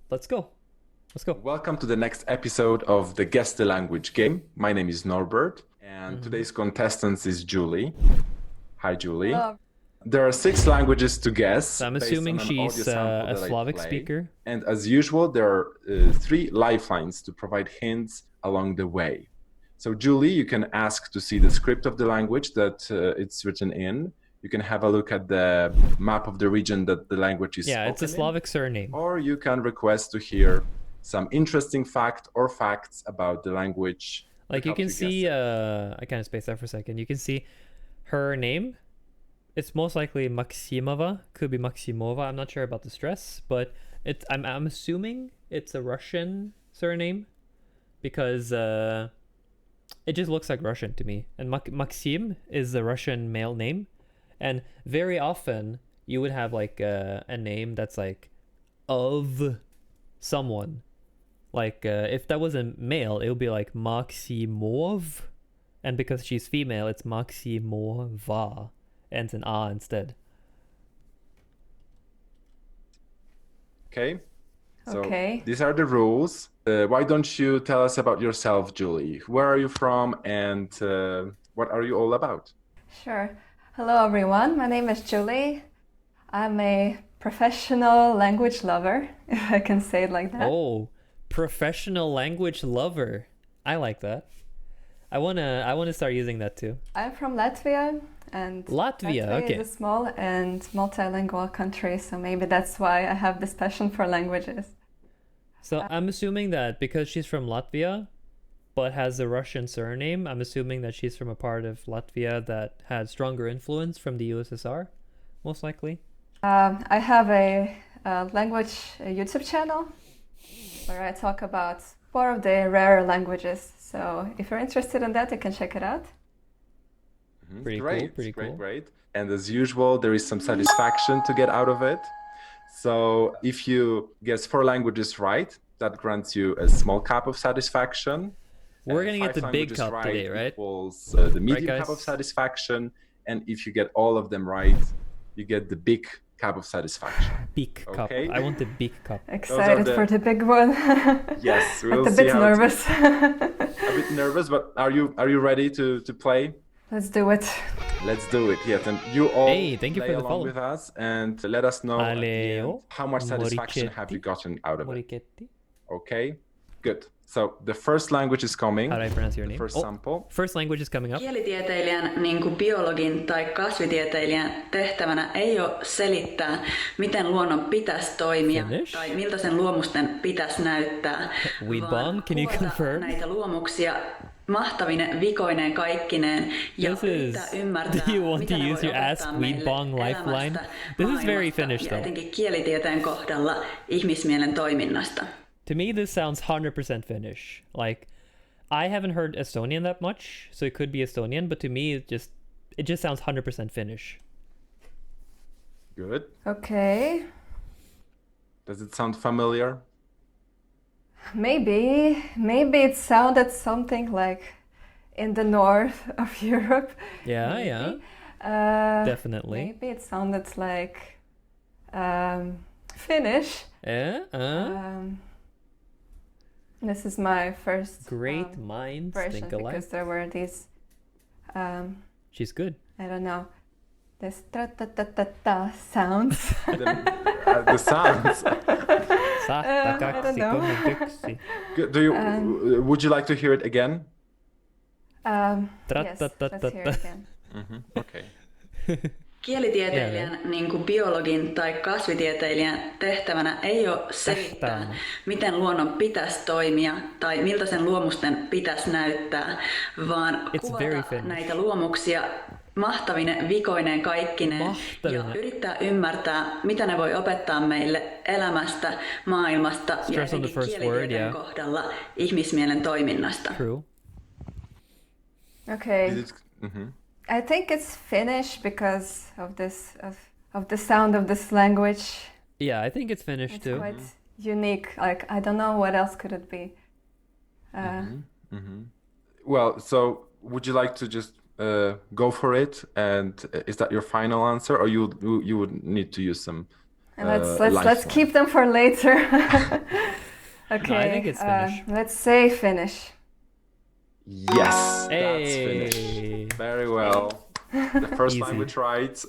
let's go. Let's go. Welcome to the next episode of the Guess the Language game. My name is Norbert, and today's contestant is Julie. Hi, Julie. Hello. There are 6 languages to guess. So I'm based assuming on an audio she's sample a that I Slavic play. speaker. And as usual, there are 3 lifelines to provide hints along the way. So, Julie, you can ask to see the script of the language that it's written in. You can have a look at the map of the region that the language is Yeah, it's a spoken in. Slavic surname. Or you can request to hear some interesting fact or facts about the language. Like you can see, I kind of spaced out for a second. You can see her name. It's most likely Maximova. Could be Maximova. I'm not sure about the stress, but I'm assuming it's a Russian surname because it just looks like Russian to me. And Maxim is a Russian male name, and very often you would have like a name that's like of someone. Like if that was a male, it would be like Maximov, and because she's female, it's Maximova. Ends in A instead. Okay. So Okay. these are the rules. Why don't you tell us about yourself, Julie? Where are you from and what are you all about? Sure. Hello, everyone. My name is Julie. I'm a professional language lover, if I can say it like that. Oh, professional language lover. I like that. I wanna start using that too. I'm from Latvia, and Latvia, okay. is a small and multilingual country, so maybe that's why I have this passion for languages. So I'm assuming that because she's from Latvia, but has a Russian surname, I'm assuming that she's from a part of Latvia that had stronger influence from the USSR, most likely. I have a language YouTube channel where I talk about 4 of the rare languages. So if you're interested in that, you can check it out. Pretty cool, pretty cool. Great. And as usual, there is some satisfaction to get out of it. So if you guess 4 languages right, that grants you a small cup of satisfaction. We're gonna get 5 the big languages cup today, right? Equals the medium Right, cup of guys? satisfaction. And if you get all of them right, you get the big cup of satisfaction. Big cup. Okay. I want the big cup. Excited for the big one. Yes, we'll But a see bit how nervous. a bit nervous, but are you ready to play? Let's do it. Let's do it. Yes, and you all Hey, thank you play for the along follow. with us and let us know at the end Aleo, how much satisfaction have you Morichetti. gotten out of it. Morichetti. Okay, good. So the first language is coming. How do I pronounce your The name? first sample. First language is coming up. Kielitieteilijän, niin kuin biologin tai kasvitieteilijän, tehtävänä ei ole selittää, miten luonnon pitäisi toimia Finnish? tai miltä sen luomusten pitäisi näyttää, Weedbong, vaan can you kuvata confirm? näitä luomuksia mahtavine vikoineen kaikkineen ja This is- yrittää ymmärtää, do you want mitä to ne use voi your Ask opettaa meille Weedbong lifeline? elämästä, This is very maailmasta Finnish, ja though. etenkin kielitieteen kohdalla ihmismielen toiminnasta. To me, this sounds 100% Finnish. Like, I haven't heard Estonian that much, so it could be Estonian, but to me, it just sounds 100% Finnish. Good. Okay. Does it sound familiar? Maybe it sounded something like in the north of Europe. Yeah, maybe. yeah, definitely. Maybe it sounded like Finnish. This is my first Great minds version think alike. because there were these She's good. I don't know, this ta-ta-ta-ta-ta sounds. The sounds. Sahta I kaksi don't know. kolme yksi. Good. Do you? Would you like to hear it again? Yes, let's hear it again. Okay. Kielitieteilijän, niin kuin biologin tai kasvitieteilijän, tehtävänä ei ole selittää, Tehtävänä. miten luonnon pitäisi toimia tai miltä sen luomusten pitäisi näyttää, vaan It's very kuvata Finnish. näitä luomuksia mahtavine vikoineen kaikkineen Mahtavine. ja yrittää ymmärtää, mitä ne voi opettaa meille elämästä, maailmasta ja Stress on the etenkin first word, kielitieteen yeah. kohdalla ihmismielen toiminnasta. True. Okay. Is it? I think it's Finnish because of this of the sound of this language. Yeah, I think it's Finnish It's too. quite unique. Like I don't know what else could it be. Well, so would you like to just go for it? And is that your final answer, or you would need to use some And let's keep them for later. Okay. No, I think it's Finnish. Let's say Finnish. Yes, that's Hey. Finnish. Very well. The first time we Easy. tried.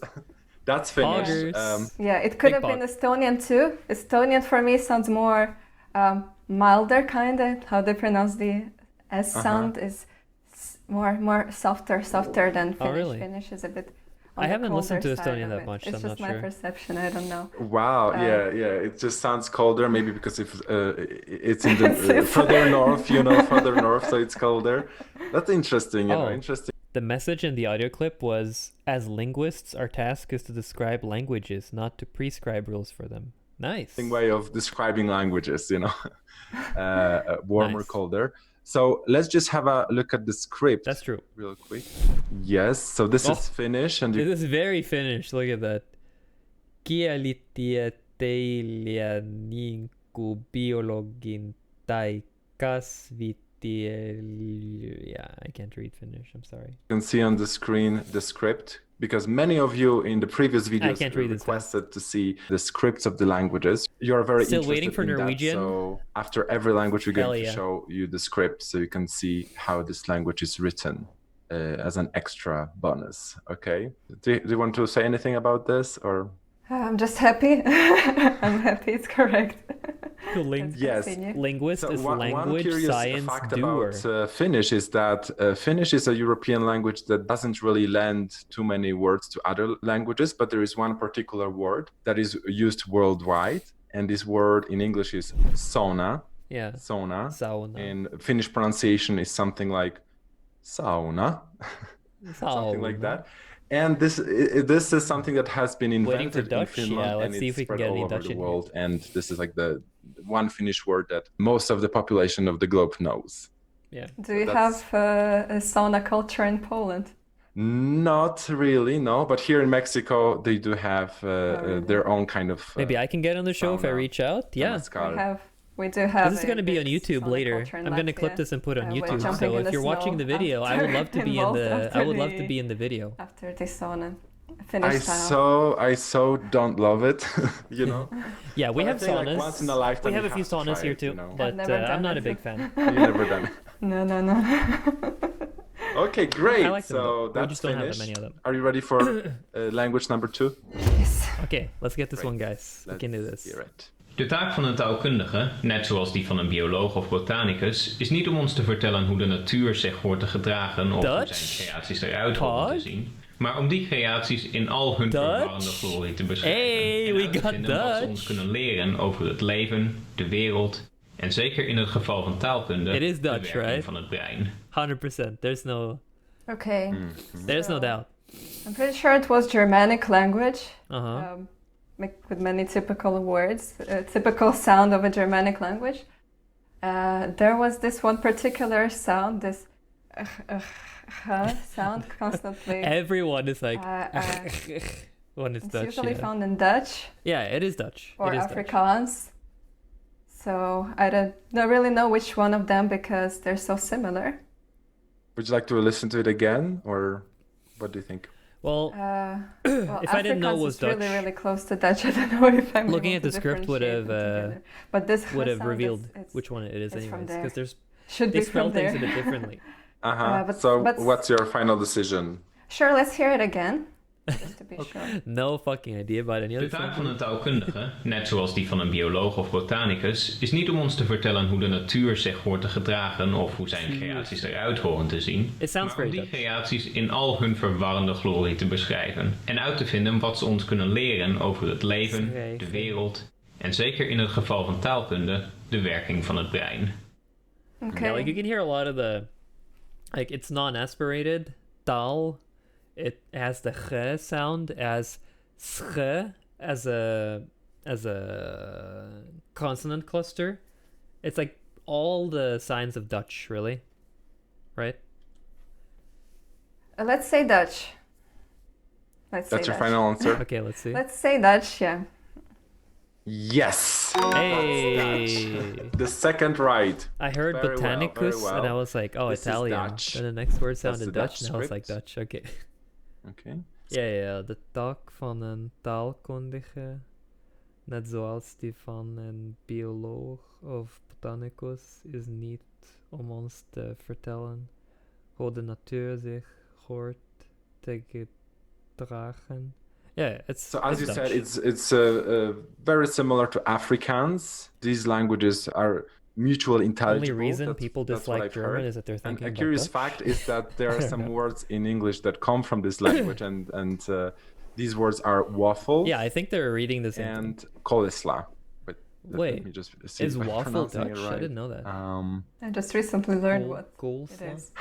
That's Finnish. Poggers. Yeah, it could Big have been bug. Estonian too. Estonian for me sounds more milder, kind of. How they pronounce the S sound is more softer than Finnish. really? Finnish is a bit. On I the haven't listened to colder side Estonian of that it. much, so It's I'm just not my sure. perception. I don't know. Wow, yeah. It just sounds colder, maybe because if it's in the It's- further north, further north, so it's colder. That's interesting, Oh. interesting. The message in the audio clip was, as linguists, our task is to describe languages, not to prescribe rules for them. Nice. Way of describing languages, warmer, Nice. colder. So let's just have a look at the script. That's true. Real quick. Yes, so this Oh. is Finnish, and This is very Finnish. Look at that. Kielitieteilijä niinku biologin tai kasvitieteilijä. I can't read Finnish. I'm sorry. you can see on the screen the script, because many of you in the previous videos can't read this requested to see the scripts of the languages. You're very Still interested waiting for in Norwegian? That, so after every language, we're Hell going yeah. to show you the script so you can see how this language is written as an extra bonus. Okay. Do you want to say anything about this, or? I'm just happy. I'm happy it's correct. Let's Yes. continue. Linguist So is one language curious science fact doer. about Finnish is that Finnish is a European language that doesn't really lend too many words to other languages, but there is one particular word that is used worldwide, and this word in English is sauna. Yeah. Sauna. Sauna. In Finnish pronunciation is something like sauna, something like that. And this is something that has been Waiting for invented in Dutch? Finland, Yeah, let's and see it's if we can spread get all any over Dutch the in here. world. And this is like the one Finnish word that most of the population of the globe knows. Yeah. Do you That's- have a sauna culture in Poland? Not really, no. But here in Mexico, they do have really? their own kind of. Maybe I can get on the show if I sauna, reach out. Yeah. temazcal. We do have. This is going to be a on big YouTube sauna later. culture in I'm going to clip Latvia. this and put it on We're YouTube. jumping So in if you're watching the snow video, I would love to be in involved the. after I would love to the- be in the video. After the sauna, Finnish style. I so don't love it, Yeah, we But I have think, like, saunas. once in a lifetime we have you a few have to saunas try here it, too, you know. but I've never I'm done not it. a big fan. You've never done it. No. Okay, great. I like them, So though. We that's just don't have Finnish. that many of them. Are you ready for language number 2? Yes. Okay, let's get this one, guys. We Let's can do this. hear it. De taak van een taalkundige, net zoals die van een bioloog of botanicus, is niet om ons te vertellen hoe de natuur zich hoort te gedragen of hoe Dutch? zijn creaties eruit horen te Pod? zien, maar om die creaties in al hun Dutch? verwarrende glorie te beschrijven Hey, en we uit te got vinden wat ze Dutch. ons kunnen leren over het leven, de wereld en zeker in het geval van taalkunde, It is de Dutch, werking right? van het brein. 100%. Okay. There's no So- doubt. I'm pretty sure it was Germanic language. Uh-huh. With many typical words, typical sound of a Germanic language. There was this one particular sound, this sound constantly. Everyone is like when it's It's Dutch. usually Yeah. found in Dutch Yeah, it is Dutch. or it is Dutch. Afrikaans. So I don't really know which one of them because they're so similar. Would you like to listen to it again, or what do you think? Well, Well, If I didn't know it Afrikaans was is really, Dutch, really close to Dutch. I don't know if I'm looking able at the to script would differentiate have, them together. But this would have sound revealed it's which one it is it's from anyways, there. because there's should they be spell from things there. a bit differently. But- So but- what's your final decision? Sure, let's hear it again, just to be sure. No fucking idea about any De other taak thing. van een taalkundige, net zoals die van een bioloog of botanicus, is niet om ons te vertellen hoe de natuur zich hoort te gedragen of hoe zijn creaties eruit horen te zien, It sounds maar om very die Dutch. creaties in al hun verwarrende glorie te beschrijven en uit te vinden wat ze ons kunnen leren over het leven, Schrijven. de wereld en zeker in het geval van taalkunde, de werking van het brein. Okay. Yeah, like you can hear a lot of the, like it's non-aspirated. Tal, it has the ch sound as sch as a consonant cluster. It's like all the signs of Dutch, really, right? Let's say Dutch. Let's That's say your Dutch. final answer? Okay, let's see. Let's say Dutch, yeah. Yes. Hey, The second right. I heard Very well, Botanicus, very and I well. was like, oh, This is Italian. Dutch. Then the next word That's sounded the Dutch, Dutch and I was like, script. Dutch. Okay. Okay. Ja, de tak van een taalkundige. Net zoals die van een bioloog of botanicus is niet om ons te vertellen hoe de natuur zich hoort te gedragen. Yeah, it's So as it's you Dutch. said, it's very similar to Afrikaans. These languages are mutually intelligible. Only reason people that's what dislike I've German heard. is that they're And thinking a about curious Dutch. fact is that there are don't some know. words in English that come from this language, and these words are waffle Yeah, I think they're reading the same thing. and coleslaw. Let Wait, me just see is if I'm waffle pronouncing Dutch? it right. I didn't know that. I just recently learned what it Coleslaw? is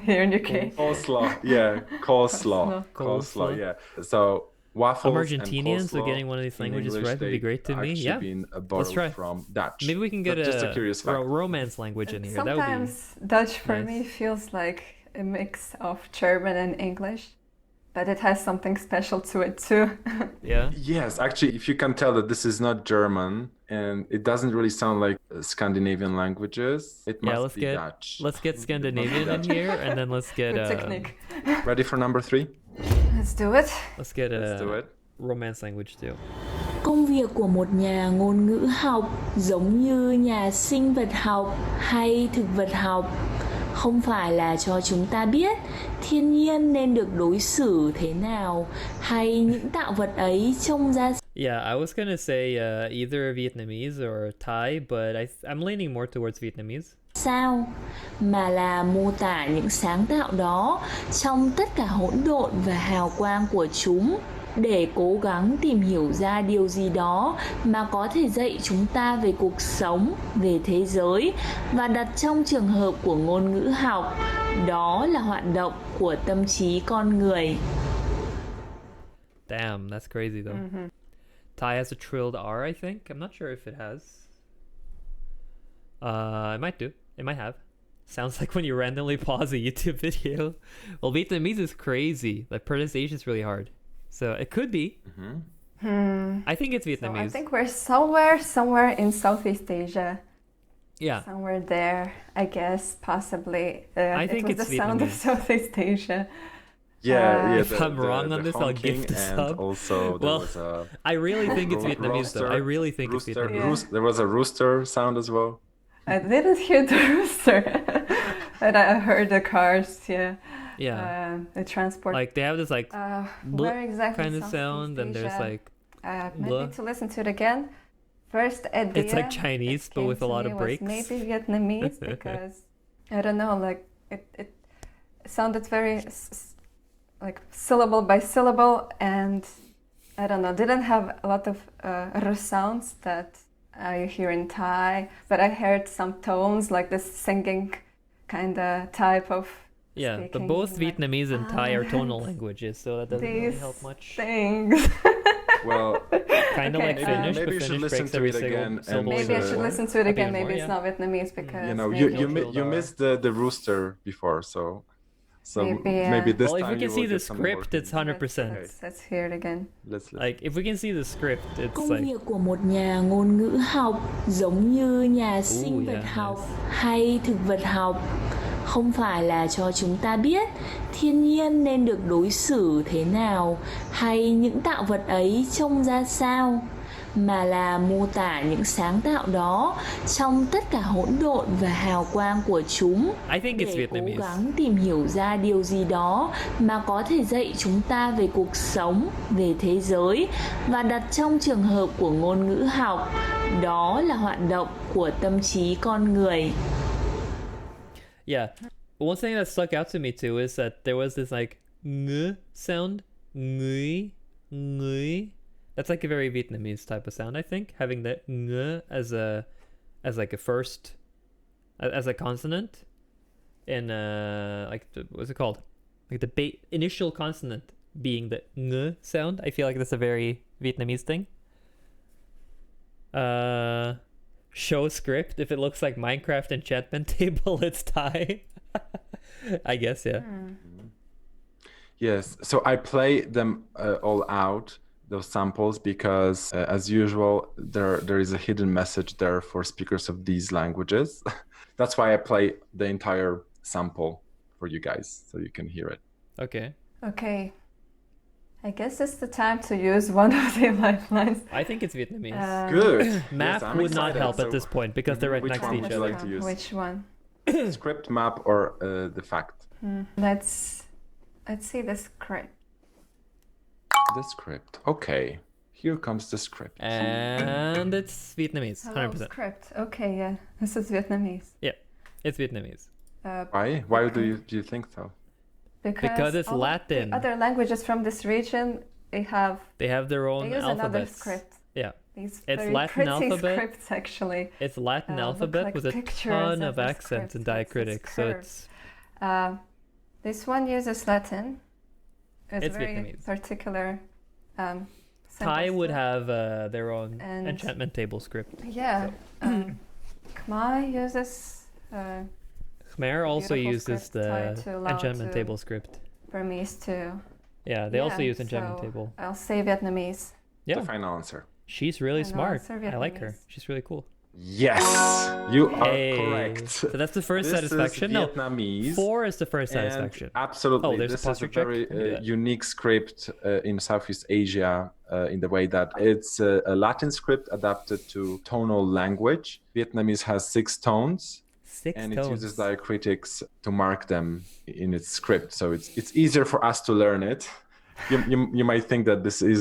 here in UK. Coleslaw, yeah, coleslaw, Coleslaw. yeah. So waffles I'm and Argentinian, so coleslaw getting one of these in languages English, right would be they great to me. actually Yeah, been let's borrowed try. from Dutch. Maybe we can get Just a curious fact. romance language in here. That would be Sometimes Dutch for nice. me feels like a mix of German and English, but it has something special to it too. yeah. Yes, actually, if you can tell that this is not German and it doesn't really sound like Scandinavian languages, it Yeah, must be Dutch. Let's get Scandinavian in here, and then let's get Good technique. Ready for number 3? Let's do it. let's get Let's do it. romance language too. Công việc của một nhà ngôn ngữ học giống như nhà sinh vật học hay thực vật học, không phải là cho chúng ta biết thiên nhiên nên được đối xử thế nào hay những tạo vật ấy trông ra Yeah, I was gonna say either Vietnamese or Thai, but I'm leaning more towards Vietnamese. sao, mà là mô tả những sáng tạo đó trong tất cả hỗn độn và hào quang của chúng, để cố gắng tìm hiểu ra điều gì đó mà có thể dạy chúng ta về cuộc sống, về thế giới, và đặt trong trường hợp của ngôn ngữ học, đó là hoạt động của tâm trí con người. Damn, that's crazy though. Thai has a trilled R, I think. I'm not sure if it has. It might do. It might have. Sounds like when you randomly pause a YouTube video. Well, Vietnamese is crazy. Like pronunciation is really hard. So it could be. I think it's So Vietnamese. I think we're somewhere in Southeast Asia. Yeah. Somewhere there, I guess, possibly. I it think was it's the sound of Vietnamese. Southeast Asia. Yeah, If I'm wrong on this, I'll give honking, the and sub. also there Well, was a I really think it's Vietnamese though. I really think it's rooster, Vietnamese. there was a rooster sound as well. I didn't hear the rooster, but I heard the cars. Yeah. Yeah. The transport. Like they have this like where exactly? kind of Southeast sound, and there's Asia? like Maybe blah. to listen to it again. First idea. It's like Chinese, that but came with a to lot me of was breaks. Maybe Vietnamese because I don't know, like it sounded very like syllable by syllable, and I don't know, didn't have a lot of r sounds that I hear in Thai, but I heard some tones like this singing kind of type of. Yeah, but speaking, both like, Vietnamese and Thai are tonal heard languages, so that doesn't really these help much. things. Well, Kind of Okay, like Finnish, maybe but you should Finnish listen breaks to every it again and, syllable. Maybe I should listen to it a bit again. more, Maybe yeah. it's not Vietnamese because you know, maybe you missed the rooster before, so Maybe, maybe this Well, if time we can you see will the get some more script, it's hints. 100%. Let's hear it again. Let's listen. Like, if we can see the script, it's Công like, việc của một nhà ngôn ngữ học giống như nhà sinh vật yeah, học nice. hay thực vật học, không phải là cho chúng ta biết thiên nhiên nên được đối xử thế nào hay những tạo vật ấy trông ra sao, mà là mô tả những sáng tạo đó trong tất cả hỗn độn và hào quang của chúng, I think it's để cố Vietnamese. gắng tìm hiểu ra điều gì đó mà có thể dạy chúng ta về cuộc sống, về thế giới, và đặt trong trường hợp của ngôn ngữ học, đó là hoạt động của tâm trí con người. Yeah. One thing that stuck out to me too is that there was this like ng sound, ngui, ngui. That's like a very Vietnamese type of sound, I think, having the ng as like a first, as a consonant in like what's it called? Like the initial consonant being the ng sound. I feel like that's a very Vietnamese thing. Show script. If it looks like Minecraft enchantment table, it's Thai. I guess, yeah. Yes, so I play them all out, those samples, because as usual, there is a hidden message there for speakers of these languages. That's why I play the entire sample for you guys, so you can hear it. Okay. Okay. I guess it's the time to use one of the lifelines. I think it's Vietnamese. Good. Map Yes, I'm would not excited. help So at this point because they're right which next to one each would you other. like to use? Which one? Script, map, or the fact? Let's see the script. The script. Okay. Here comes the script. And it's Vietnamese, Hello, 100%. script. Okay, yeah. This is Vietnamese. Yeah, it's Vietnamese. Why? Why do you think so? Because it's all Latin. The other languages from this region, they have their own use another alphabets. script. Yeah, These It's very Latin pretty alphabet. scripts, actually. it's Latin look alphabet like with a pictures ton of of the accents and script. diacritics. So curves. it's This one uses Latin. It's very Vietnamese. particular. Thai symbols would there. have their own And- enchantment table script. Yeah. Khmer uses Khmer also beautiful uses script tied the to Lao enchantment to table script. Burmese too. Yeah, they also Yeah, use enchantment so table. I'll say Vietnamese. Yeah, The final answer. she's really I know, smart. it's her I like her. Vietnamese. She's really cool. Yes, you are Hey. correct. So that's the first This satisfaction. is No, Vietnamese. 4 is the first And satisfaction. absolutely, Oh, there's a this is a posture check? very Let me do that. unique script in Southeast Asia in the way that it's a Latin script adapted to tonal language. Vietnamese has 6 tones, 6 and it tones. uses diacritics to mark them in its script. So it's easier for us to learn it. You might think that this is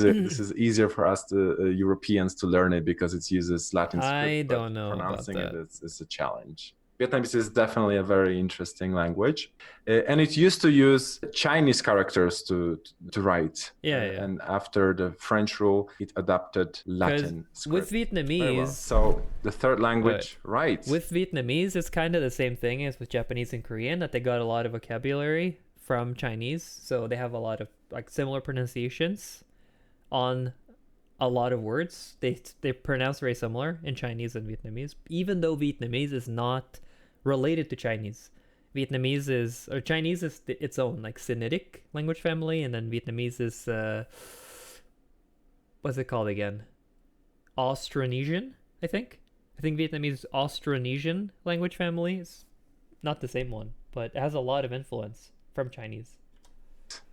easier for us, Europeans, to learn it because it uses Latin script. I but don't know about pronouncing that. it is a challenge. Vietnamese is definitely a very interesting language, and it used to use Chinese characters to write. Yeah. And after the French rule, it adapted Latin script. With Very well. Vietnamese, So the third language, right? with Vietnamese, it's kind of the same thing as with Japanese and Korean, that they got a lot of vocabulary from Chinese, so they have a lot of like similar pronunciations on a lot of words. They pronounce very similar in Chinese and Vietnamese, even though Vietnamese is not related to Chinese. Chinese is its own like Sinitic language family, and then Vietnamese is what's it called again? Austronesian, I think. I think Vietnamese is Austronesian language family. It's not the same one, but it has a lot of influence from Chinese.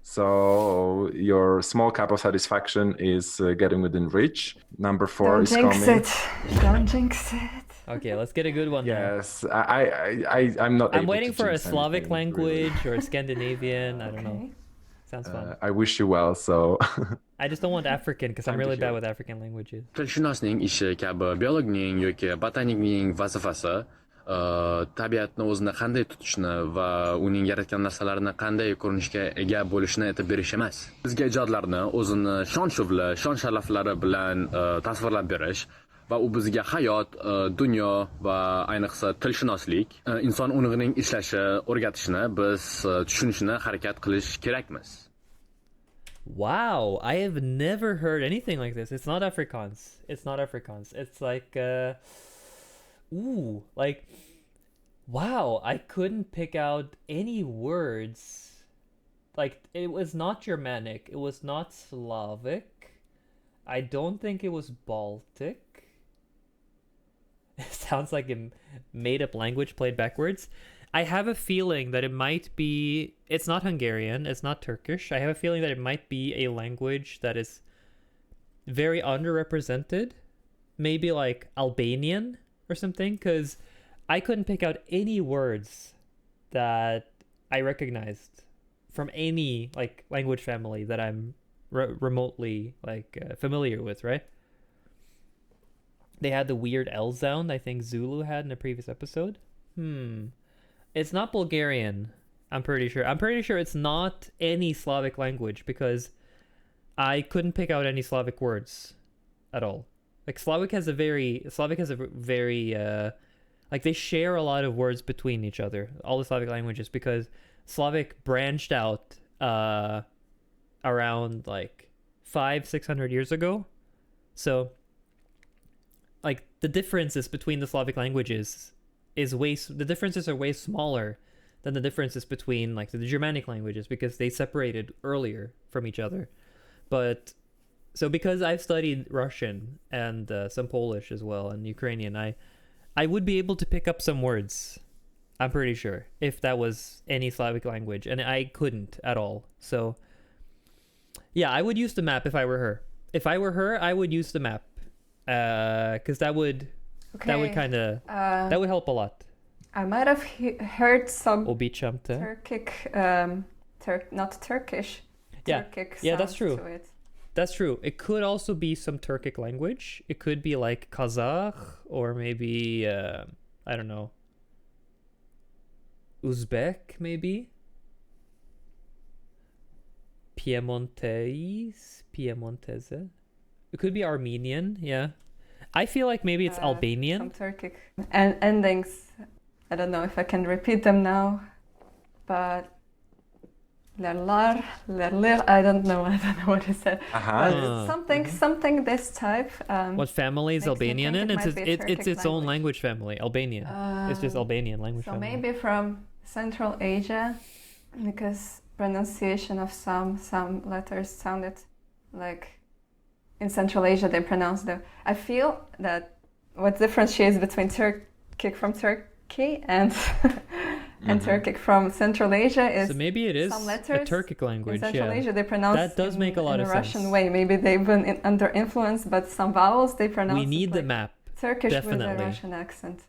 So your small cup of satisfaction is getting within reach. Number 4 Don't is jinx coming. it. Don't jinx it. Okay, let's get a good one now. Yes, I'm not. I'm able waiting to for a jinx Slavic anything, really. language or a Scandinavian. I don't know. Okay. Sounds fun. I wish you well. So I just don't want African because I'm time to really hear bad it. with African languages. Tilshunosning ishi kabi biologning yoki botanikning vazifasi tabiatni o'zini qanday tutishni va uning yaratgan narsalarini qanday ko'rinishga ega bo'lishini aytib berish emas. Bizga ijodlarni o'zini shon-shuvli, shon-sharaflari bilan tasvirlab berish va u bizga hayot, dunyo va ayniqsa tilshunoslik, inson o'ng'ining ishlashi o'rgatishni biz tushunishni harakat qilish kerakmiz. Wow, I have never heard anything like this. It's not Afrikaans. It's not Afrikaans. It's like, wow, I couldn't pick out any words. Like, it was not Germanic. It was not Slavic. I don't think it was Baltic. It sounds like a made-up language played backwards. I have a feeling that it might be... It's not Hungarian. It's not Turkish. I have a feeling that it might be a language that is very underrepresented. Maybe like Albanian or something, because I couldn't pick out any words that I recognized from any like language family that I'm remotely like familiar with, right? They had the weird L sound I think Zulu had in a previous episode. It's not Bulgarian, I'm pretty sure. I'm pretty sure it's not any Slavic language because I couldn't pick out any Slavic words at all. Like Slavic has a very like they share a lot of words between each other, all the Slavic languages, because Slavic branched out around like 500-600 years ago. So like the differences between the Slavic languages the differences are way smaller than the differences between like the Germanic languages, because they separated earlier from each other. But so because I've studied Russian and some Polish as well and Ukrainian, I would be able to pick up some words, I'm pretty sure, if that was any Slavic language, and I couldn't at all. So Yeah, I would use the map if I were her. If I were her, I would use the map. Because that would kind of that would help a lot. I might have heard some Obiçamte. Turkic, not Turkish. Yeah, Turkic yeah, that's sound true. to it. That's true. It could also be some Turkic language. It could be like Kazakh or maybe I don't know. Uzbek maybe. Piemontese. It could be Armenian. Yeah, I feel like maybe it's Albanian. Some Turkic endings. I don't know if I can repeat them now, but lerlar, I don't know what is it. But something this type. What family is makes me Albanian think in? it might be a It's its Turkic own language family. Albanian. It's just Albanian language So family. maybe from Central Asia, because pronunciation of some letters sounded like in Central Asia they pronounce them. I feel that what differentiates between Turkic from Turkey and Turkic from Central Asia is So maybe it is some a letters Turkic language. in Central Yeah, Asia they pronounce that does make a lot in of a Russian sense. way. Maybe they've been under influence, but some vowels they pronounce. We need the like map. Turkish definitely. with a Russian accent.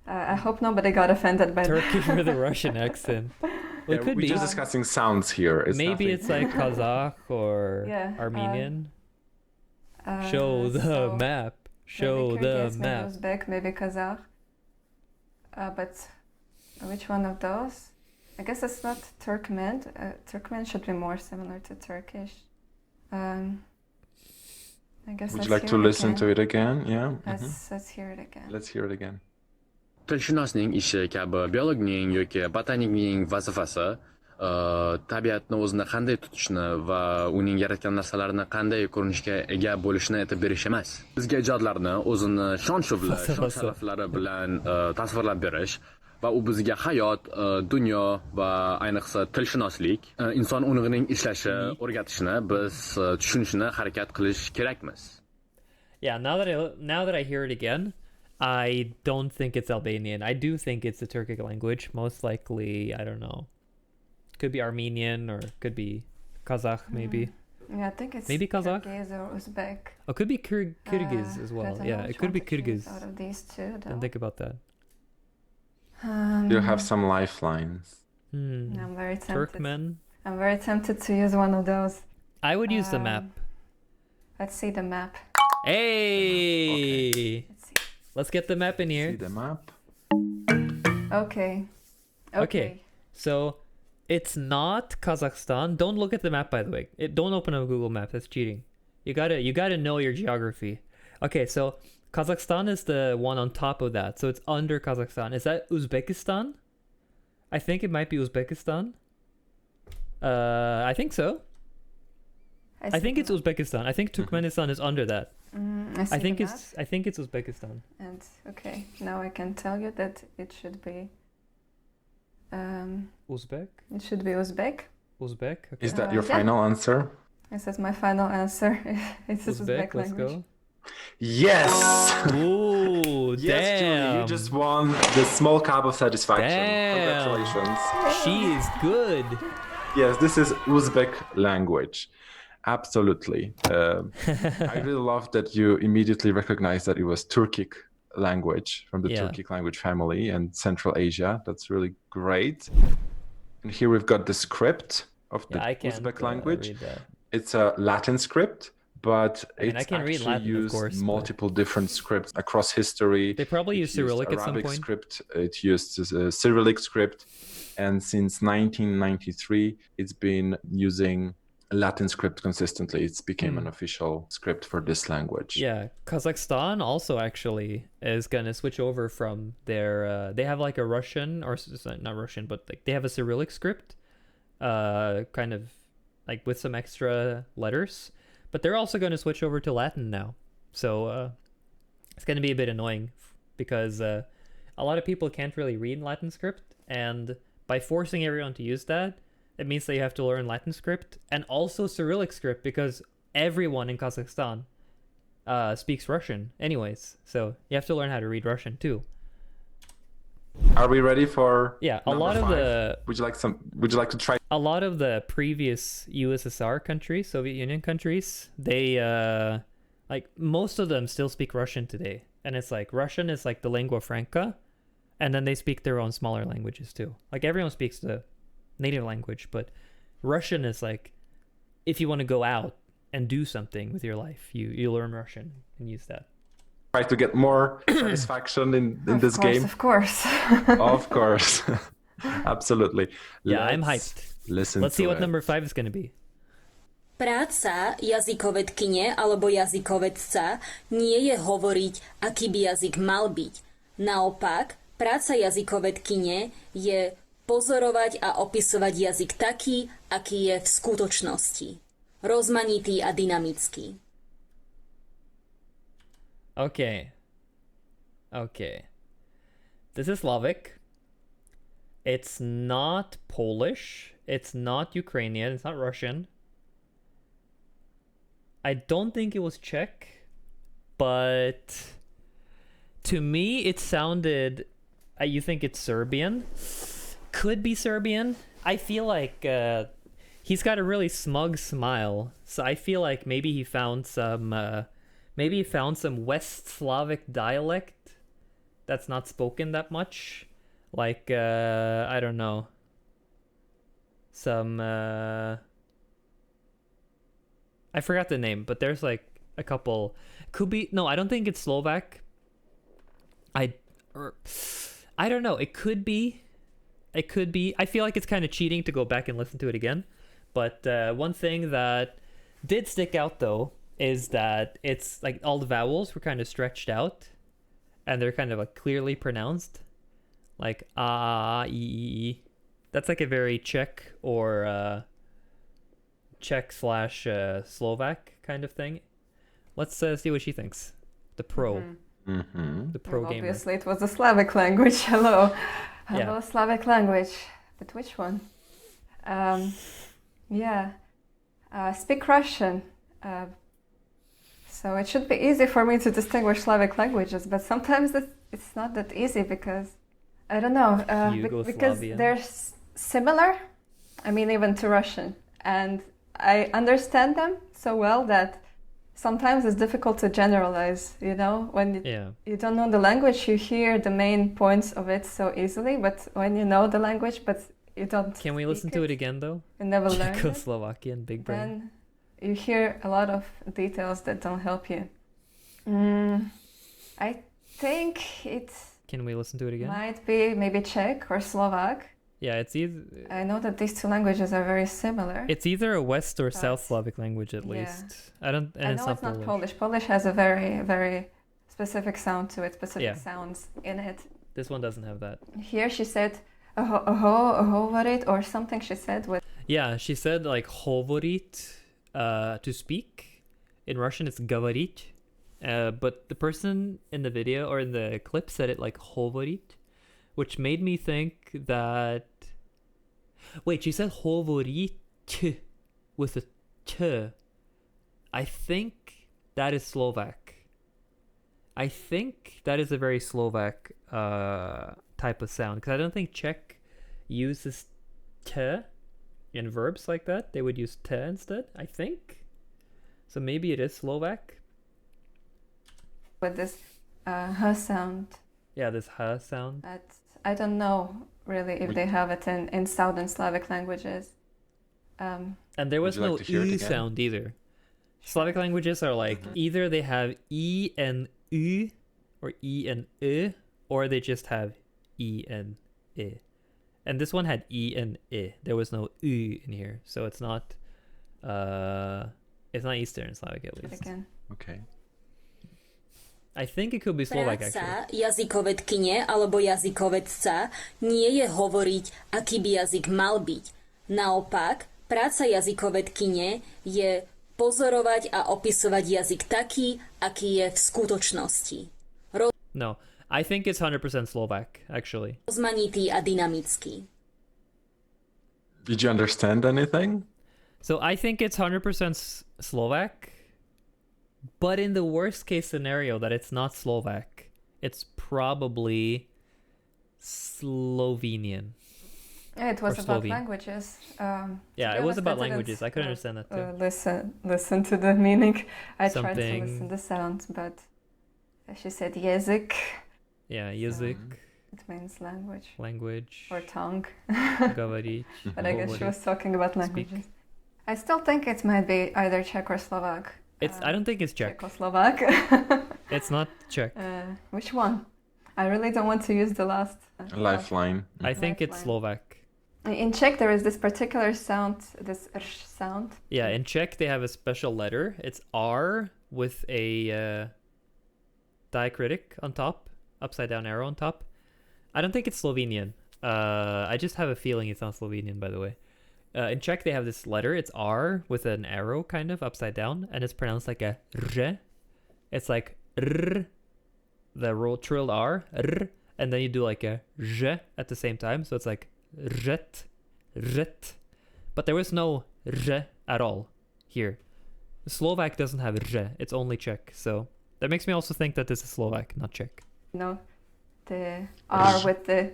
I hope nobody got offended by Turkish with a Russian accent. Well, it could we're be. just discussing sounds here. It's Maybe nothing. it's like Kazakh or Yeah, Armenian. Show the so map. Show maybe the Kyrgyz, map. Maybe Uzbek, maybe Kazakh. But which one of those? I guess it's not Turkmen. Turkmen should be more similar to Turkish. I guess. Would you like to listen to it again? Yeah. Let's hear it again. Let's hear it again. Tilshunosning ishi kabi biologning yoki botanikning vazifasi tabiatni o'zini qanday tutishni va uning yaratgan narsalarini qanday ko'rinishga ega bo'lishini aytib berish emas. Bizga ijodlarni o'zini shon-shuvla, shon-sharaflari bilan tasvirlab berish va u bizga hayot, dunyo va ayniqsa tilshunoslik, inson unug'ining ishlashi, o'rgatishni biz tushunishni harakat qilish kerakmiz. Yeah, now that I hear it again, I don't think it's Albanian. I do think it's a Turkic language. Most likely, I don't know. Could be Armenian or could be Kazakh maybe. Yeah, I think it's Maybe Kazakh? Kyrgyz or Uzbek. Oh, could be Kyrgyz as well. I don't know Yeah, which it could one be to choose Kyrgyz. out of these two, though. Didn't think about that. You have some lifelines. I'm very tempted. Turkmen. I'm very tempted to use one of those. I would use the map. Let's see the map. Hey! Let's see. Let's get the map in See here. the map? Okay. So it's not Kazakhstan. Don't look at the map, by the way. Don't open a Google map. That's cheating. You gotta know your geography. Okay, so Kazakhstan is the one on top of that. So it's under Kazakhstan. Is that Uzbekistan? I think it might be Uzbekistan. I think so. I think it's Uzbekistan. I think Turkmenistan is under that. I think it's Uzbekistan. And okay, now I can tell you that it should be. Uzbek? It should be Uzbek. Uzbek? Okay. Is that your yeah. final answer? This is my final answer. It's Uzbek, Uzbek let's language. go. Yes! Ooh, Yes, Julie, damn. you just won the small cup of satisfaction. Damn. Congratulations. She is good. Yes, this is Uzbek language. Absolutely. I really love that you immediately recognized that it was Turkic language from the Yeah. Turkic language family and Central Asia. That's really great. And here we've got the script of the Yeah, I can't Uzbek language. read that. It's a Latin script, but I mean, I it's can read actually Latin, of used course, but- multiple different scripts across history. They probably It used Cyrillic used at some Arabic point. script. It used a Cyrillic script, and since 1993, it's been using Latin script consistently. It's became an official script for this language. Yeah, Kazakhstan also actually is gonna switch over from their. They have like a Russian or not Russian, but like they have a Cyrillic script, kind of like with some extra letters. But they're also gonna switch over to Latin now, so it's gonna be a bit annoying because a lot of people can't really read Latin script, and by forcing everyone to use that, it means that you have to learn Latin script and also Cyrillic script because everyone in Kazakhstan speaks Russian anyways. So you have to learn how to read Russian too. Are we ready for Yeah, a number lot of 5? the Would you like to try? a lot of the previous USSR countries, Soviet Union countries, they like most of them still speak Russian today. And it's like Russian is like the lingua franca, and then they speak their own smaller languages too. Like everyone speaks the native language, but Russian is like if you want to go out and do something with your life, you learn Russian and use that. Try to get more satisfaction in this game? Of course. Of course. Absolutely. Yeah, I'm Let's hyped. Listen Let's see to what it. number 5 is going to be. Práca jazykovedkyne alebo jazykovedca nie je hovoriť, aký by jazyk mal byť. Naopak, práca jazykovedkyne je pozorovať a opisovať jazyk taký, aký je v skutočnosti. Rozmanitý a dynamický. Okay. This is Slavic. It's not Polish. It's not Ukrainian. It's not Russian. I don't think it was Czech, but to me it sounded. You think it's Serbian? Could be Serbian. I feel like he's got a really smug smile, so I feel like maybe he found some. Maybe he found some West Slavic dialect that's not spoken that much. Like, I don't know. Some, I forgot the name, but there's like a couple. Could be, no, I don't think it's Slovak. I don't know. It could be. I feel like it's kind of cheating to go back and listen to it again. But one thing that did stick out though is that it's like all the vowels were kind of stretched out and they're kind of like clearly pronounced, like e. That's like a very Czech or Czech / Slovak kind of thing. Let's see what she thinks. The pro. Mm-hmm. The pro Well, gamer. obviously, it was a Slavic language. Hello, Yeah. Slavic language. But which one? Speak Russian. So it should be easy for me to distinguish Slavic languages, but sometimes it's not that easy because I don't know. Because Yugoslavian. they're similar. I mean, even to Russian, and I understand them so well that sometimes it's difficult to generalize. You know, when you don't know the language, you hear the main points of it so easily, but when you know the language, but you don't. Can we listen to it again though? You never learn it. Czechoslovakian, big brain. Then you hear a lot of details that don't help you. I think it Can we listen to it again? might be maybe Czech or Slovak. Yeah, it's either I know that these two languages are very similar. it's either a West or But- South Slavic language at yeah. least. I don't. And I it's know not it's not Polish. Polish. Polish has a very, very specific sound to it, specific Yeah. sounds in it. This one doesn't have that. Here she said, ahovarit, or something she said with. Yeah, she said like hovorit, to speak. In Russian, it's говорить. But the person in the video or in the clip said it like hovorit, which made me think that. Wait, she said hovorit with a t. I think that is Slovak. I think that is a very Slovak type of sound because I don't think Czech uses t in verbs like that. They would use t instead, I think. So maybe it is Slovak. With this h sound. Yeah, this h sound. That I don't know really if they have it in Southern Slavic languages. And there was Would you no like to hear it e again? sound either. Slavic languages are like either they have e and u or e and e, or they just have e and I. And this one had e and I. There was no u in here, so it's not Eastern Slavic at least. Again. Okay. I think it could be Slovak actually. Práca jazykovedkyne alebo jazykovedca nie je hovoriť, aký by jazyk mal byť. Naopak, práca jazykovedkyne je pozorovať a opisovať jazyk taký, aký je v skutočnosti. No, I think it's 100% Slovak actually. Rozmanitý a dynamický. Did you understand anything? So I think it's 100% Slovak, but in the worst case scenario that it's not Slovak, it's probably Slovenian. Yeah, it was Or about Slovene. languages. Yeah, be it was honest, about I didn't, languages. I could understand that too. Listen to the meaning. I tried to Something- listen the sound, but she said jezik. Yeah, язык, It means language language, or tongue. говорить. But I guess she говорить. was talking about languages. I still think it might be either Czech or Slovak. I don't think it's Czech. Czechoslovak. It's not Czech. Which one? I really don't want to use the last Lifeline. I think it's Lifeline. Slovak. In Czech, there is this particular sound, this sh sound. Yeah, in Czech they have a special letter. It's R with a diacritic on top, upside down arrow on top. I don't think it's Slovenian. I just have a feeling it's not Slovenian, by the way. In Czech they have this letter. It's R with an arrow kind of upside down, and it's pronounced like a R. It's like R, the trilled R, R, and then you do like a J at the same time. So it's like Ret, Ret. But there was no R at all here. Slovak doesn't have R. It's only Czech. So that makes me also think that this is Slovak, not Czech. No, the R with the.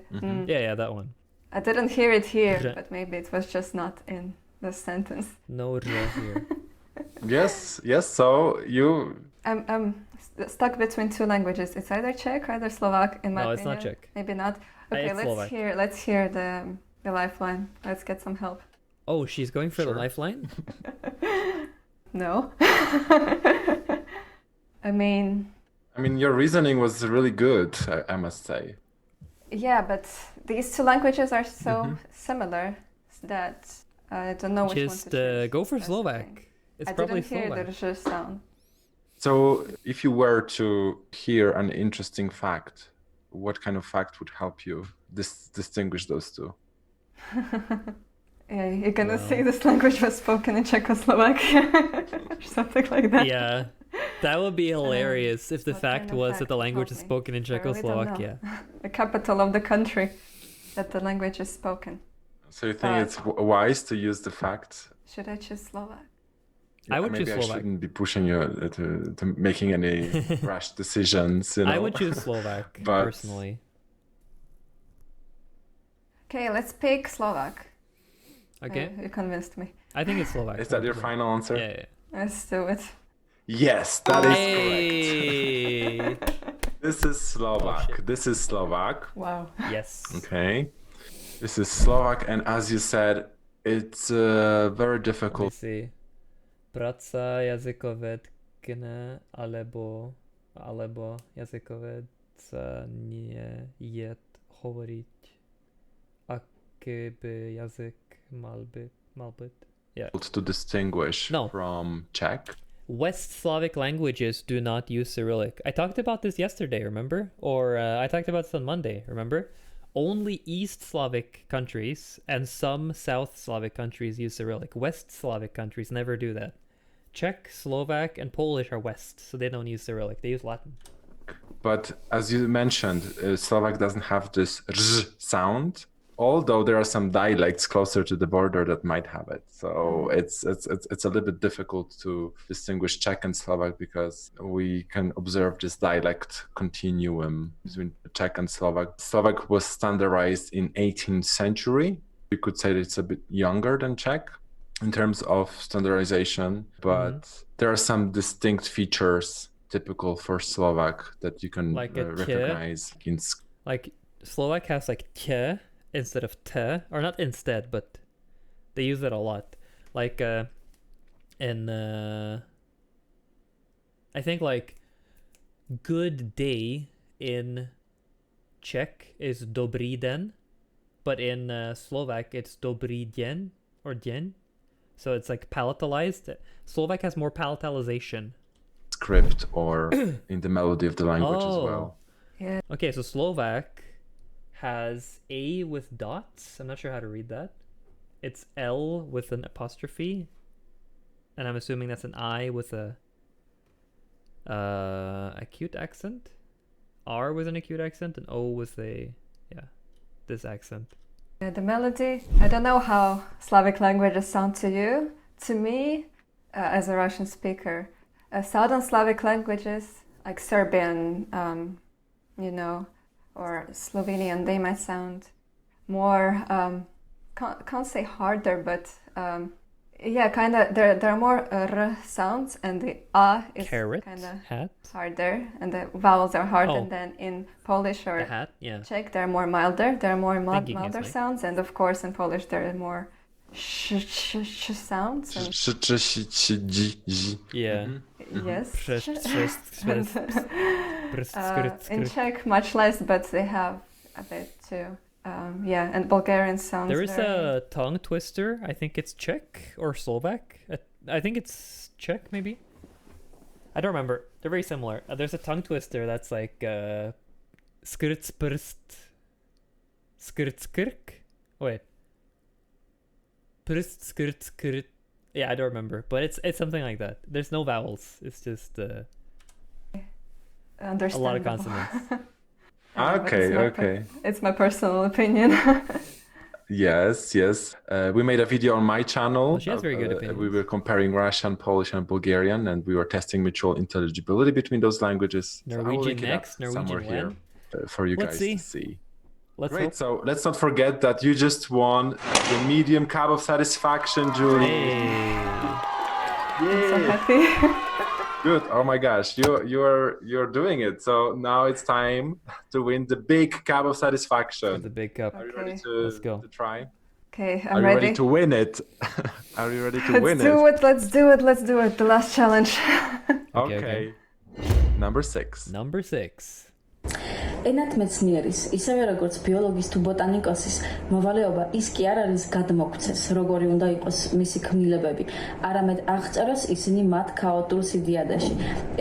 Yeah, that one. I didn't hear it here, J. but maybe it was just not in the sentence. No R here. Yes. So you. I'm stuck between two languages. It's either Czech or either Slovak. In my No, it's opinion. not Czech. Maybe not. Okay, It's Slovak. let's hear the lifeline. Let's get some help. Oh, she's going for Sure. the lifeline? No. I mean, Your reasoning was really good, I must say. yeah, but these two languages are so similar that I don't know which Just one to choose. go for That's the Slovak. thing. It's I probably didn't hear Slovak. the sh sound. So, if you were to hear an interesting fact, what kind of fact would help you distinguish those two? Yeah, you're gonna Well. say this language was spoken in Czechoslovakia or something like that. Yeah, that would be hilarious if the what fact kind of was fact that the language is help me? spoken in I really don't know. Czechoslovakia. The capital of the country that the language is spoken. So, you think it's wise to use the fact? Should I choose Slovak? I would Maybe choose I Slovak. shouldn't be pushing you to making any rash decisions. I would choose Slovak, But- personally. Okay, let's pick Slovak. Okay? You convinced me. I think it's Slovak. Is that your probably. final answer? Yeah. Let's do it. Yes, that is Hey! correct. This is Slovak. shit. This is Slovak. Wow. Yes. Okay. This is Slovak, and as you said, it's very Let me difficult. see. Praca jazykovedkne alebo jazykovedca nie je hovoriť aký by jazyk mal byť. Yeah. To distinguish No. from Czech. West Slavic languages do not use Cyrillic. I talked about this yesterday, remember? Or I talked about this on Monday, remember? Only East Slavic countries and some South Slavic countries use Cyrillic. West Slavic countries never do that. Czech, Slovak, and Polish are West, so they don't use Cyrillic. They use Latin. But as you mentioned, Slovak doesn't have this r sound, although there are some dialects closer to the border that might have it. So it's a little bit difficult to distinguish Czech and Slovak because we can observe this dialect continuum between Czech and Slovak. Slovak was standardized in 18th century. You could say that it's a bit younger than Czech in terms of standardization, but there are some distinct features typical for Slovak that you can Like a recognize in Like, Slovak has like t instead of t, or not instead, but they use it a lot. Like, in, I think like, good day in Czech is dobrý den, but in Slovak it's dobrý den, or den. So it's like palatalized. Slovak has more palatalization. script or in the melody of the language as Oh. well. Yeah. Okay, so Slovak has A with dots. I'm not sure how to read that. It's L with an apostrophe. And I'm assuming that's an I with a acute accent. R with an acute accent and O with a, this accent. Yeah, the melody, I don't know how Slavic languages sound to you. To me, as a Russian speaker, Southern Slavic languages like Serbian, or Slovenian, they might sound more, can't say harder, but yeah, kind of, there are more r sounds, and the a is Carrot, kind of hat, harder, and the vowels are hard, Oh. and then in Polish the or hat, yeah. Czech, they're more milder, there are more Thinking is milder like- sounds, and of course in Polish there are more sh sounds, and Yeah. yes. Przest, And, in Czech, much less, but they have a bit too. Yeah, and Bulgarian sounds. There is very... a tongue twister. I think it's Czech or Slovak. I think it's Czech, maybe. I don't remember. They're very similar. There's a tongue twister that's like skirtsprst, skirtskirk. Wait. Prst skirtskirt. Yeah, I don't remember, but it's something like that. There's no vowels. It's just a lot of Understandable. consonants. Okay. It's my personal opinion. Yes. We made a video on my channel. Well, she has very good opinions. We were comparing Russian, Polish, and Bulgarian, and we were testing mutual intelligibility betwing those languages. So I will Norwegian link it up next, Norwegian somewhere here when? for you Let's guys to see. Let's Great. hope. So let's not forget that you just won the medium cup of satisfaction, Julie. Hey. I'm so happy. Good. Oh my gosh, you're doing it. So now it's time to win the big cup of satisfaction. The big cup. Are you ready Okay. to, Let's go. to try? Okay, Are I'm you ready. ready to win it? Are you ready to win Let's do it. Let's do it. The last challenge. Okay. Number 6. Number 6. ენათ მეცნიერის, ისევე როგორც ბიოლოგის თუ ბოტანიკოსის, მოვალეობა ის კი არ არის გადმოგვცეს, როგორი უნდა იყოს მისი ქმნილებები, არამედ აღწეროს ისინი მათ ქაოტურ სიდიადეში.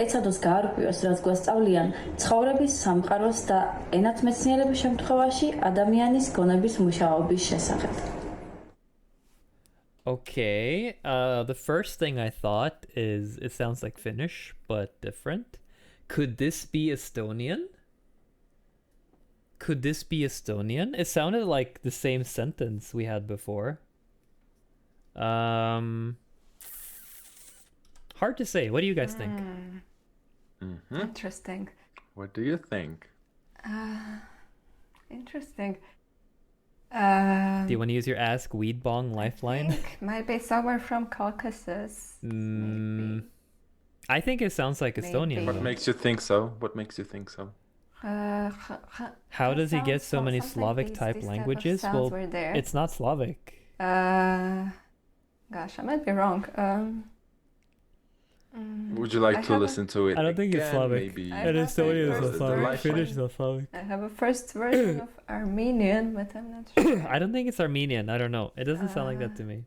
ეცადოს გაარკვიოს, რაც გვასწავლიან ცხოვრების სამყაროს და ენათმეცნიერების შემთხვევაში ადამიანის გონების მუშაობის შესახებ. Okay. The first thing I thought is it sounds like Finnish, but different. Could this be Estonian? Could this be Estonian? It sounded like the same sentence we had before. Hard to say. What do you guys think? Interesting. What do you think? Interesting. Do you want to use your Ask Weed Bong lifeline? Might be somewhere from Caucasus. I think it sounds like Estonian. Maybe. What though. makes you think so? What makes you think so? How does he get so many something Slavic these type type of languages? sounds Well, were there. it's not Slavic. Gosh, I might be wrong. Would you like I to have a- listen to it? I don't think it's again, Slavic. Maybe. I And Estonian is not The Slavic. lifeline. Finnish is not Slavic. I have a first version of Armenian, but I'm not sure. I don't think it's Armenian. I don't know. It doesn't sound like that to me.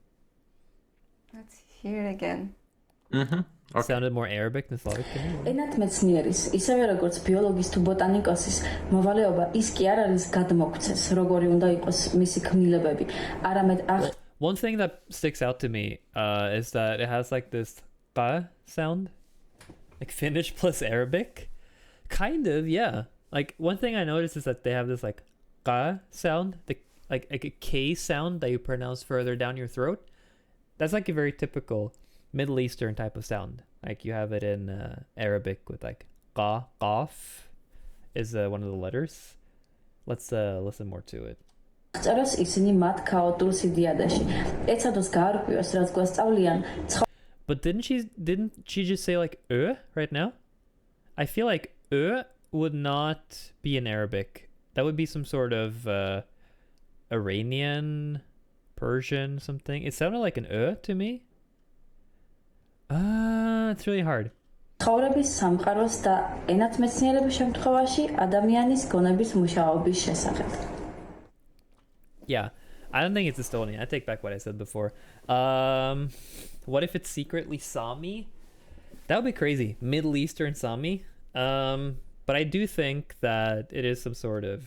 Let's hear it again. Mm-hmm. It sounded more Arabic than Slavic to me. ენათ მეცნიერის, ისევე როგორც ბიოლოგის თუ ბოტანიკოსის, მოვალეობა ის კი არ არის გადმოგვცეს, როგორი უნდა იყოს მისი ქმნილებები, არამედ One thing that sticks out to me is that it has like this qa sound, like Finnish plus Arabic. Kind of, yeah. Like one thing I noticed is that they have this like qa sound, like a K sound that you pronounce further down your throat. That's like a very typical Middle Eastern type of sound. Like you have it in Arabic with like qa, qaf is one of the letters. Let's listen more to it. აღწეროს ისინი მათ ქაოტურ სიდიადეში. ეცადოს გაარკვიოს, რაც გვასწავლიან But didn't she just say like right now? I feel like would not be in Arabic. That would be some sort of Iranian, Persian, something. It sounded like an to me. It's really hard. ცხოვრების სამყაროს და ენათმეცნიერების შემთხვევაში ადამიანის გონების მუშაობის შესახებ. Yeah, I don't think it's Estonian. I take back what I said before. What if it's secretly Sami? That would be crazy. Middle Eastern Sami. But I do think that it is some sort of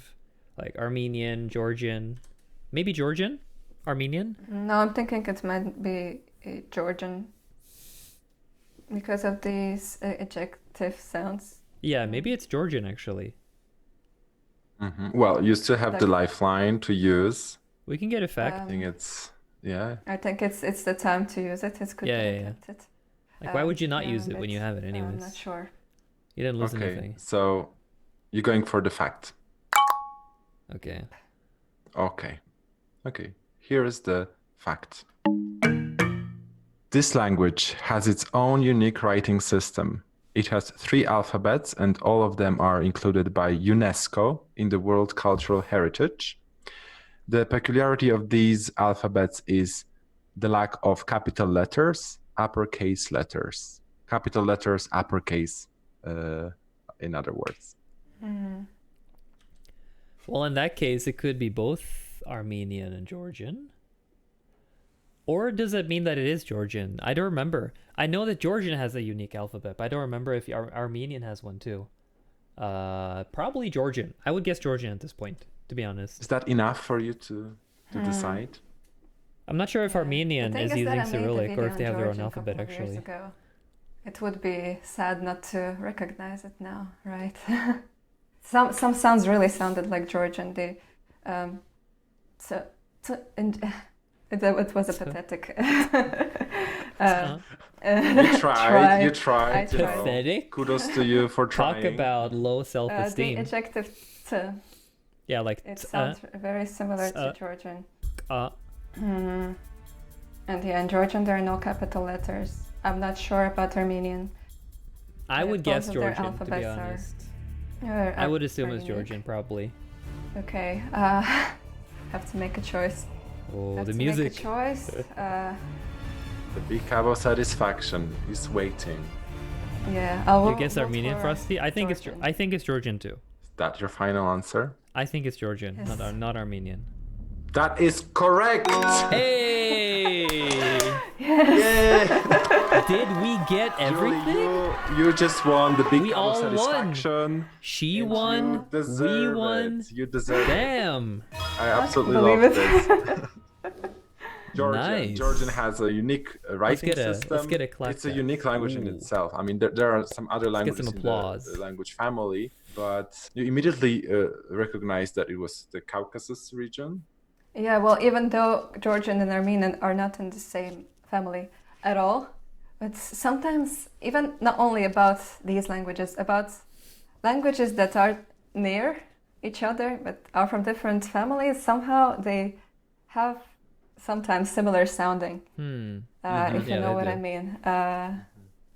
like Armenian, Georgian, maybe Georgian, Armenian. No, I'm thinking it might be Georgian because of these ejective sounds. Yeah, maybe it's Georgian actually. Mm-hmm. Well, you still have the lifeline to use. We can get a fact. I think it's I think it's the time to use it. It's good to adapt it. Like, why would you not use it but when you have it anyways? I'm not sure. You didn't lose okay. anything. So you're going for the fact. Okay. Okay. Here is the fact. This language has its own unique writing system. It has 3 alphabets, and all of them are included by UNESCO in the World Cultural Heritage. The peculiarity of these alphabets is the lack of capital letters, uppercase letters. Capital letters, uppercase, in other words. Well, in that case, it could be both Armenian and Georgian. Or does it mean that it is Georgian? I don't remember. I know that Georgian has a unique alphabet, but I don't remember if Armenian has one too. Probably Georgian. I would guess Georgian at this point, to be honest. Is that enough for you to decide? I'm not sure if Armenian is using I made a Cyrillic or video if they have their own on Georgian a alphabet, couple of years actually. ago. It would be sad not to recognize it now, right? Some sounds really sounded like Georgian. They, it was a pathetic. You tried. I You tried. know. Pathetic? Kudos to you for trying. Talk about low The self-esteem. adjective "t." Yeah, like It sounds very similar to Georgian. And yeah, in Georgian there are no capital letters. I'm not sure about Armenian. I would both guess of their Georgian, to be alphabets honest. I would assume very it's unique. Georgian, probably. Okay, have to make a choice. Oh, Have the to music. Make a choice. The big cabo satisfaction is waiting. Yeah, I'll You guess vote Armenian, for Frosty? I think Georgian. it's Georgian too. Is that your final answer? I think it's Georgian, Yes. not Armenian. That is correct! Hey! Yay! Did we get everything? Julie, you just won the big We cabo all won. satisfaction. She And won. You deserve We won. it. You deserve it. Damn. I absolutely believe love it. this. Nice. Georgian has a unique writing system. let's get a clap It's a back. unique language in Ooh. itself. I mean, there are some other Let's get languages some in applause. the language family, but you immediately recognized that it was the Caucasus region. Yeah, well, even though Georgian and Armenian are not in the same family at all, but sometimes even not only about these languages, about languages that are near each other but are from different families, somehow they have sometimes similar sounding. If you Yeah, know they what do. I mean.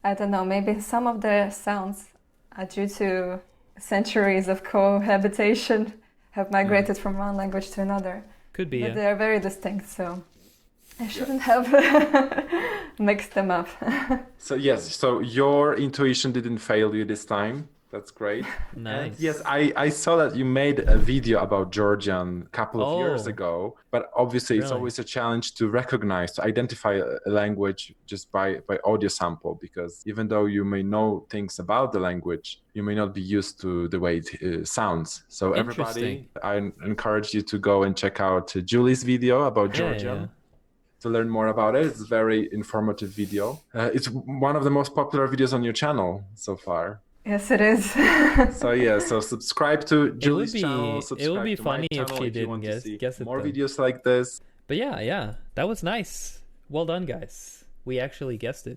I don't know, maybe some of the sounds are due to centuries of cohabitation have migrated from one language to another. Could be, But yeah. they are very distinct, so I shouldn't have mixed them up. So yes, so your intuition didn't fail you this time. That's great. Nice. And yes, I saw that you made a video about Georgian a couple of years Oh. ago, but obviously it's Really? always a challenge to recognize, to identify a language just by audio sample, because even though you may know things about the language, you may not be used to the way it sounds. So everybody, Interesting. I encourage you to go and check out Julie's video about Yeah, Georgian. yeah. To learn more about it. It's a very informative video. It's one of the most popular videos on your channel so far. Yes, it is. So yeah, so subscribe to Julie's channel. it Subscribe would be to my funny if channel she you didn't want to guess see it more though. videos like this. But yeah, that was nice. Well done, guys. We actually guessed it.